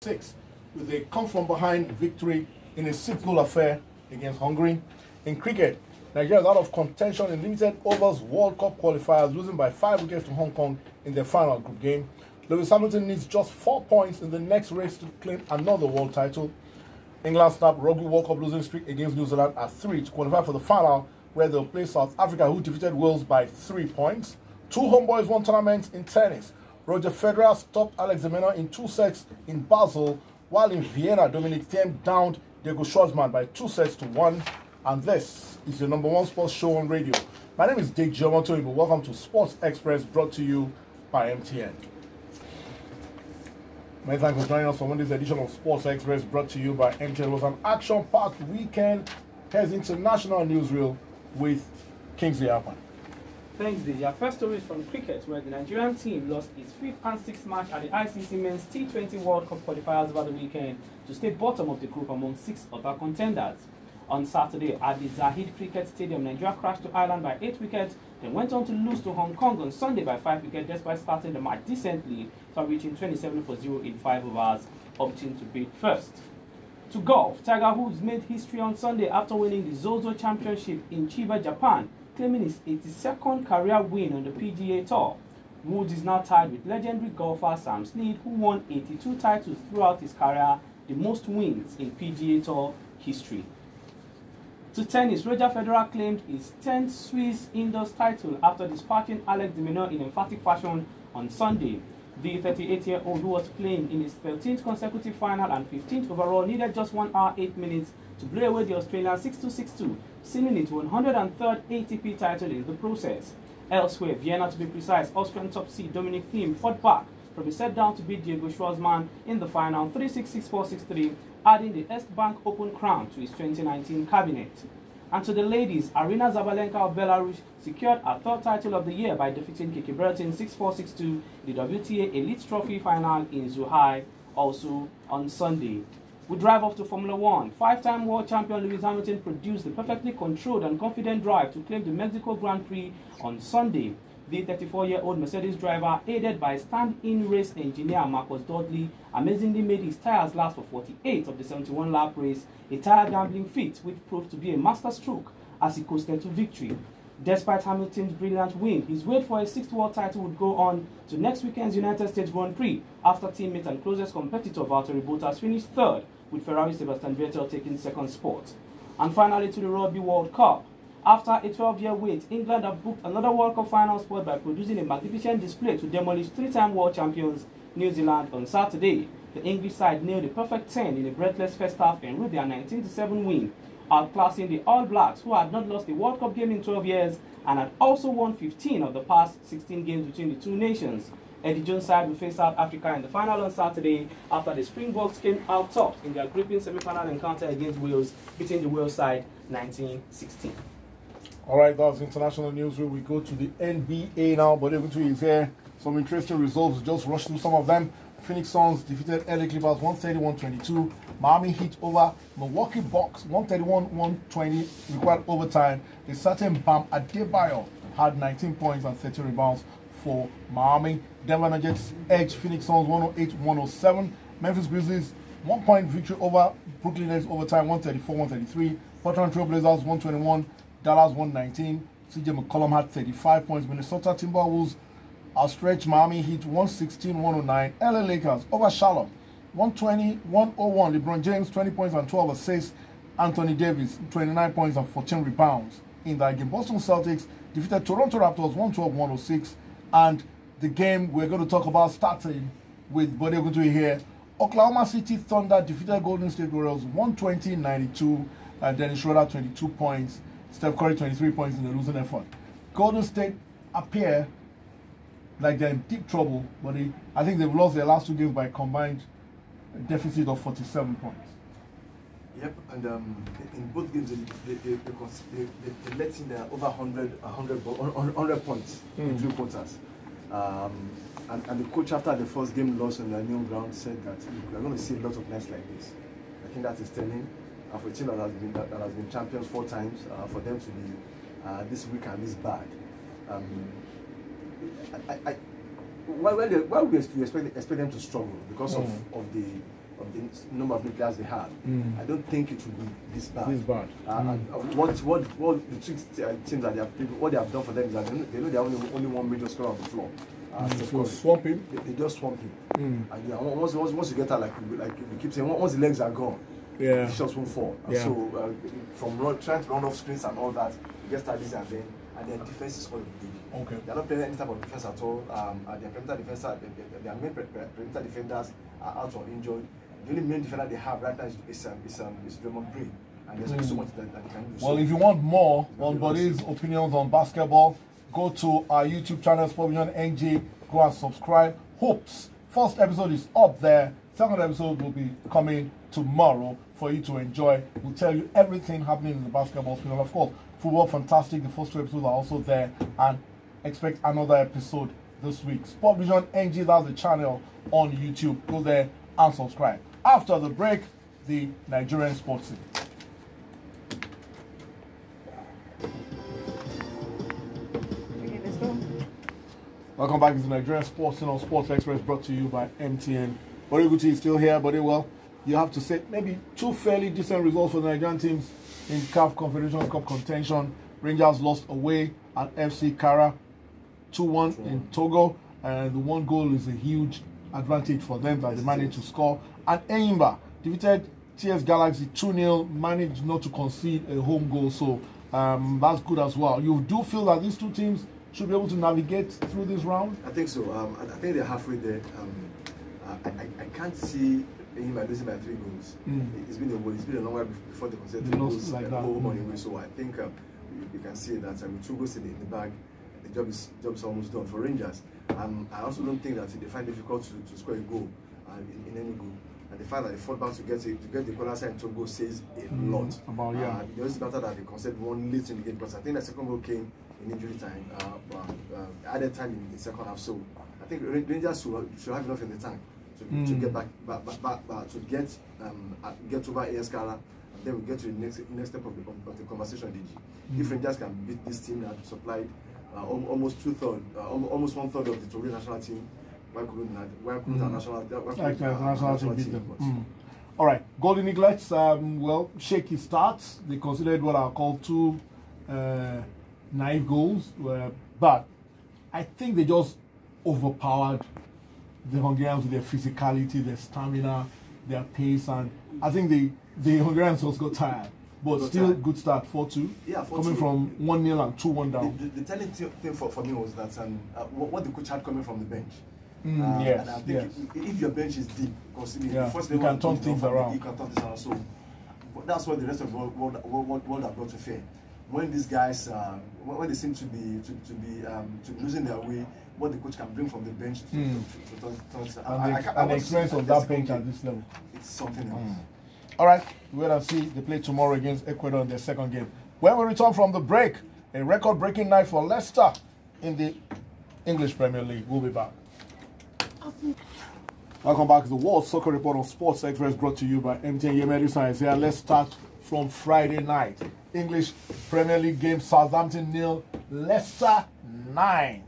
6 with a come-from-behind victory in a 6-goal affair against Hungary. In cricket, Nigeria is out of contention in limited overs World Cup qualifiers, losing by 5 wickets to Hong Kong in their final group game. Lewis Hamilton needs just 4 points in the next race to claim another world title. England snapped Rugby World Cup losing streak against New Zealand at 3 to qualify for the final, where they'll play South Africa, who defeated Wales by 3 points. 2 homeboys won tournaments in tennis. Roger Federer stopped Alex de Minaur in 2 sets in Basel, while in Vienna, Dominic Thiem downed Diego Schwartzman by 2 sets to 1. And this is your #1 sports show on radio. My name is Dick Giovanto. Welcome to Sports Express, brought to you by MTN. Many thanks for joining us for Monday's edition of Sports Express, brought to you by MTN. It was an action-packed weekend. Here's international newsreel with Kingsley Alpan. Thanks, Deja. First story is from cricket, where the Nigerian team lost its 5th and 6th match at the ICC Men's T20 World Cup qualifiers over the weekend to stay bottom of the group among 6 other contenders. On Saturday, at the Zahid Cricket Stadium, Nigeria crashed to Ireland by 8 wickets, then went on to lose to Hong Kong on Sunday by 5 wickets, despite starting the match decently, so reaching 27 for 0 in 5 overs, opting to beat first. To golf, Tiger Woods made history on Sunday after winning the Zozo Championship in Chiba, Japan, claiming his 82nd career win on the PGA Tour. Woods is now tied with legendary golfer Sam Snead, who won 82 titles throughout his career, the most wins in PGA Tour history. To tennis, Roger Federer claimed his 10th Swiss indoors title after dispatching Alex de Minaur in emphatic fashion on Sunday. The 38-year-old, who was playing in his 13th consecutive final and 15th overall, needed just 1 hour 8 minutes to blow away the Australian 6-2-6-2, sealing it to 103rd ATP title in the process. Elsewhere, Vienna to be precise, Austrian top seed Dominic Thiem fought back from a set down to beat Diego Schwartzman in the final 3-6, 6-4, 6-3, adding the Erstbank Open crown to his 2019 cabinet. And to the ladies, Arina Zabalenka of Belarus secured her 3rd title of the year by defeating Kiki Bertin 6-4, 6-2 in the WTA Elite Trophy final in Zhuhai, also on Sunday. We drive off to Formula 1. 5-time world champion Lewis Hamilton produced the perfectly controlled and confident drive to claim the Mexico Grand Prix on Sunday. The 34-year-old Mercedes driver, aided by stand-in race engineer Marcus Dudley, amazingly made his tires last for 48 of the 71-lap race, a tire gambling feat which proved to be a masterstroke as he coasted to victory. Despite Hamilton's brilliant win, his wait for a 6th world title would go on to next weekend's United States Grand Prix after teammate and closest competitor Valtteri Bottas finished 3rd, with Ferrari Sebastian Vettel taking 2nd spot. And finally to the Rugby World Cup. After a 12-year wait, England have booked another World Cup final spot by producing a magnificent display to demolish 3-time world champions New Zealand on Saturday. The English side nailed a perfect 10 in a breathless first half and with their 19-7 win, outclassing the All Blacks, who had not lost a World Cup game in 12 years and had also won 15 of the past 16 games between the two nations. Eddie Jones' side will face South Africa in the final on Saturday after the Springboks came out top in their gripping semi-final encounter against Wales, beating the Wales side 19-16. All right, that's international news. We go to the NBA now, but everything is here. Some interesting results. Just rush through some of them. Phoenix Suns defeated LA Clippers 131-22. Miami Heat over Milwaukee Bucks 131-120. Required overtime. A certain Bam Adebayo had 19 points and 30 rebounds for Miami. Denver Nuggets edged Phoenix Suns 108-107. Memphis Grizzlies 1-point victory over Brooklyn Nets overtime 134-133. Portland Trail Blazers 121. Dallas 119. CJ McCollum had 35 points. Minnesota Timberwolves outstretched Miami Heat 116-109. LA Lakers over Charlotte 120-101. LeBron James 20 points and 12 assists. Anthony Davis 29 points and 14 rebounds in that game. Boston Celtics defeated Toronto Raptors 112-106. And the game we're going to talk about starting with Bode Oguntoye here. Oklahoma City Thunder defeated Golden State Warriors 120-92. Dennis Schroeder 22 points. Steph Curry 23 points in the losing effort. Golden State appear like they're in deep trouble, but I think they've lost their last 2 games by a combined deficit of 47 points. Yep, and in both games they let in over 100 points in 3 quarters. And the coach, after the first game loss on their new ground, said that we're going to see a lot of nights like this. I think that is telling. For a team that has been champions 4 times, for them to be this weak and this bad. Why we expect them to struggle because of the of the number of new players they have, I don't think it will be this bad. This bad. What the teams that they have, what they have done for them is that they know they are only one major scorer on the floor. So swamp him. They just swamp him. And yeah, once you get that, like we keep saying, once the legs are gone, the shots won't fall. Yeah. So from trying to run off screens and all that, you get started and then their defense is all big. Okay. They are not playing any type of defense at all. Their perimeter defense, their main perimeter defenders are out or injured. The only main defender they have right now is Draymond Green, and there's only so much that they can do. Well, if you want more on Buddy's opinions on basketball, go to our YouTube channel, Sportvision NG. Go and subscribe. Hopes first episode is up there. Second episode will be coming tomorrow for you to enjoy. We'll tell you everything happening in the basketball field. Of course, Football Fantastic. The first 2 episodes are also there, and expect another episode this week. Sportvision NG, that's the channel on YouTube. Go there and subscribe. After the break, the Nigerian sports scene. Okay, let's go. Welcome back to the Nigerian sports scene on Sports Express, brought to you by MTN. Bode Guti is still here, Bode. Well, you have to say maybe 2 fairly decent results for the Nigerian teams in CAF Confederation Cup contention. Rangers lost away at FC Kara 2-1 in Togo, and the 1 goal is a huge advantage for them that they managed to score. And Enyimba defeated TS Galaxy 2-0, managed not to concede a home goal, so that's good as well. You do feel that these 2 teams should be able to navigate through this round? I think so. I think they're halfway there. I can't see Enyimba losing by 3 goals. It's been a long while before they conceded 3 goals like that. Home anyway. So I think you can see that with 2 goals in the bag, the job is almost done for Rangers. I also don't think that they find it difficult to score a goal in any goal. And the fact that they fought back to get the corner side to go says a lot. It was better that they conceded 1 late in the game, because I think the second goal came in injury time, added time in the second half. So I think Rangers should have enough in the tank to get back to get over AS Kara, and then we get to the next step of the conversation. DG. If Rangers can beat this team that supplied almost 1/3 of the Togo national team, why couldn't our national team beat them? All right, Golden Eaglets, well, shaky starts. They considered what I call 2 naive goals, but I think they just overpowered the Hungarians with their physicality, their stamina, their pace, and I think the Hungarians also got tired. But still, good start, 4-2. Yeah, 4-2. Coming from 1-0 and 2-1 down. The telling thing for me was that what the coach had coming from the bench. Yes, and I think if your bench is deep, because the first you can turn things around. You can turn things around. So that's what the rest of the world have brought to fair. When these guys, when they seem to be losing their way, what the coach can bring from the bench to turn things around. And the experience of that bench at this level. It's something else. All right, wait and see. They play tomorrow against Ecuador in their second game. When we return from the break, a record-breaking night for Leicester in the English Premier League. We'll be back. Welcome back to the World Soccer Report on Sports Express, brought to you by MTN. Yemedu Science here. Let's start from Friday night. English Premier League game, Southampton 0, Leicester 9.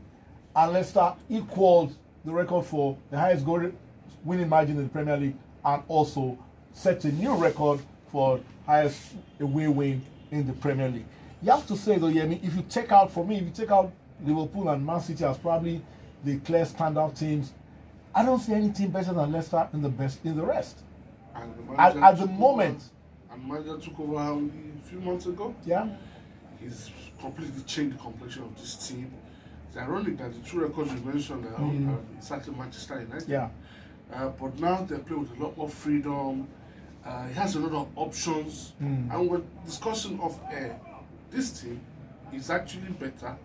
And Leicester equaled the record for the highest goal winning margin in the Premier League, and also set a new record for highest away win in the Premier League. You have to say though, Yemi, if you take out Liverpool and Man City as probably the clear standout teams, I don't see any team better than Leicester in the rest. At the moment. And manager took over a few months ago. Yeah. He's completely changed the complexion of this team. It's ironic that the 2 records you mentioned are exactly Manchester United. Yeah. But now they play with a lot more freedom. He has a lot of options. And we're discussing of this team is actually better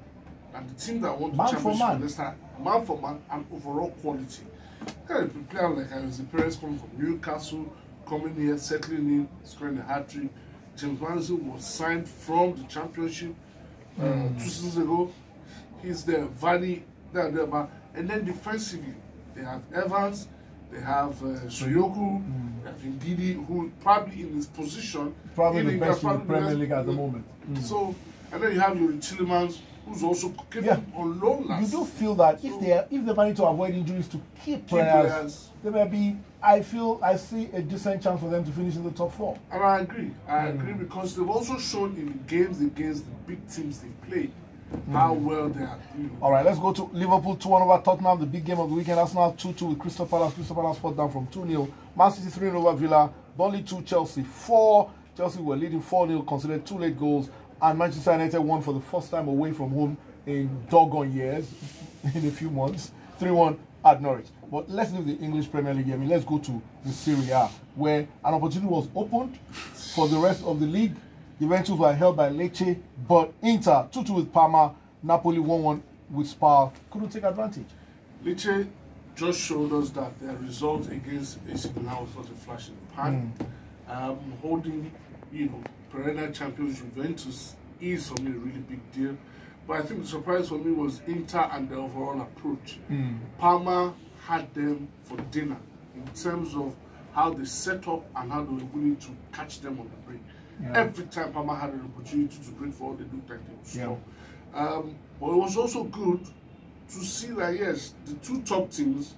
than the team that won the championship for Leicester. Man for man and overall quality. Kind of player like Jose Perez coming from Newcastle, coming here, settling in, scoring a hat-trick. James Madison was signed from the championship 2 seasons ago. He's there, Vardy, there, and then defensively, they have Evans, they have Soyoku, they have Ndidi, who probably in his position, probably the best in the Premier League at the moment. So, and then you have your Tillemans, who's also came Yeah. on loan You last. do feel that if they manage to avoid injuries to key players, there may be. I see a decent chance for them to finish in the top 4. And I agree. I agree because they've also shown in games against the big teams they play how well they are. All right, let's go to Liverpool 2-1 over Tottenham, the big game of the weekend. Arsenal 2-2 with Crystal Palace. Crystal Palace fought down from 2-0. Man City 3-0 over Villa. Burnley 2, Chelsea 4. Chelsea were leading 4-0, considered 2 late goals. And Manchester United won for the first time away from home in doggone years, in a few months. 3-1 at Norwich. But let's leave the English Premier League. I mean, let's go to the Serie A, where an opportunity was opened for the rest of the league. Juventus were held by Lecce, but Inter 2-2 with Parma, Napoli 1-1 with Spal couldn't take advantage. Lecce just showed us that their result against AC Milan was not a flash in the pan. Holding, perennial champions Juventus is for me a really big deal. But I think the surprise for me was Inter and their overall approach. Parma had them for dinner in terms of how they set up and how they were willing to catch them on the break. Yeah. Every time Parma had an opportunity to break forward, they looked like they would score. Yeah. But it was also good to see that, yes, the two top teams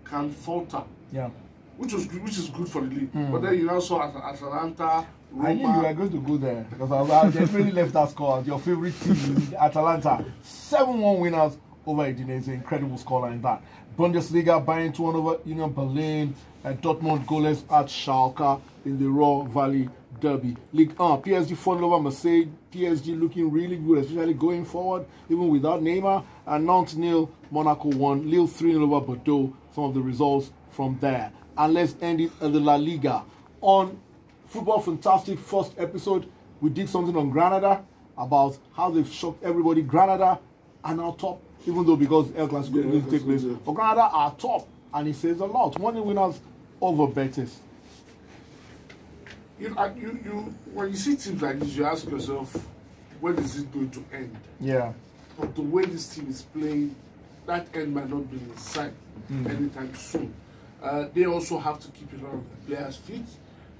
can falter. Yeah. Which is good for the league. But then you now saw Atalanta, Roma. I knew you were going to go there because I definitely left that score out. Your favorite team, Atalanta, 7-1 winners over Udinese. Incredible scoreline that. Bundesliga, Bayern 2-1 over Union Berlin. Dortmund goalless at Schalke in the Ruhr Valley Derby. League 1, PSG 4-0 over Marseille. PSG looking really good, especially going forward, even without Neymar. And Nantes 0, Monaco 1. Lille 3-0 over Bordeaux. Some of the results from there. And let's end it at the La Liga. On Football Fantastic first episode, we did something on Granada about how they've shocked everybody. Granada are now top, even though because El Clasico didn't take place. But Granada are top, and it says a lot. 1-0 winners over Betis. When you see teams like this, you ask yourself, when is it going to end? Yeah. But the way this team is playing, that end might not be in sight anytime soon. They also have to keep a lot of the players fit.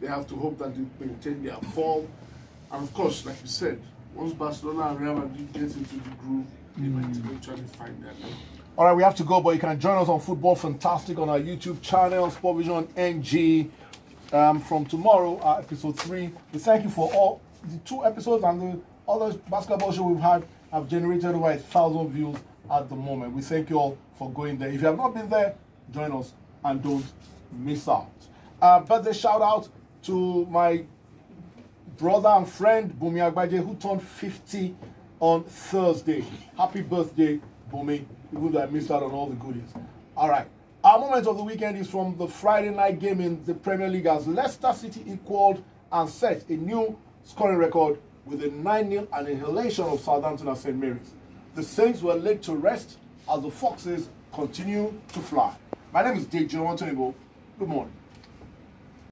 They have to hope that they maintain their form. And of course, like you said, once Barcelona and Real Madrid get into the groove, they might eventually find their level. All right, we have to go, but you can join us on Football Fantastic on our YouTube channel, Sportvision NG. From tomorrow, episode 3. We thank you for all the 2 episodes and the other basketball show we've had have generated over 1,000 views at the moment. We thank you all for going there. If you have not been there, join us and don't miss out. Birthday shout out to my brother and friend Bumi Agbaje, who turned 50 on Thursday. Happy birthday, Bumi, even though I missed out on all the goodies. All right. Our moment of the weekend is from the Friday night game in the Premier League as Leicester City equaled and set a new scoring record with a 9-0 annihilation of Southampton at St. Mary's. The Saints were laid to rest as the Foxes continue to fly. My name is Deji Omotoyibo. Good morning.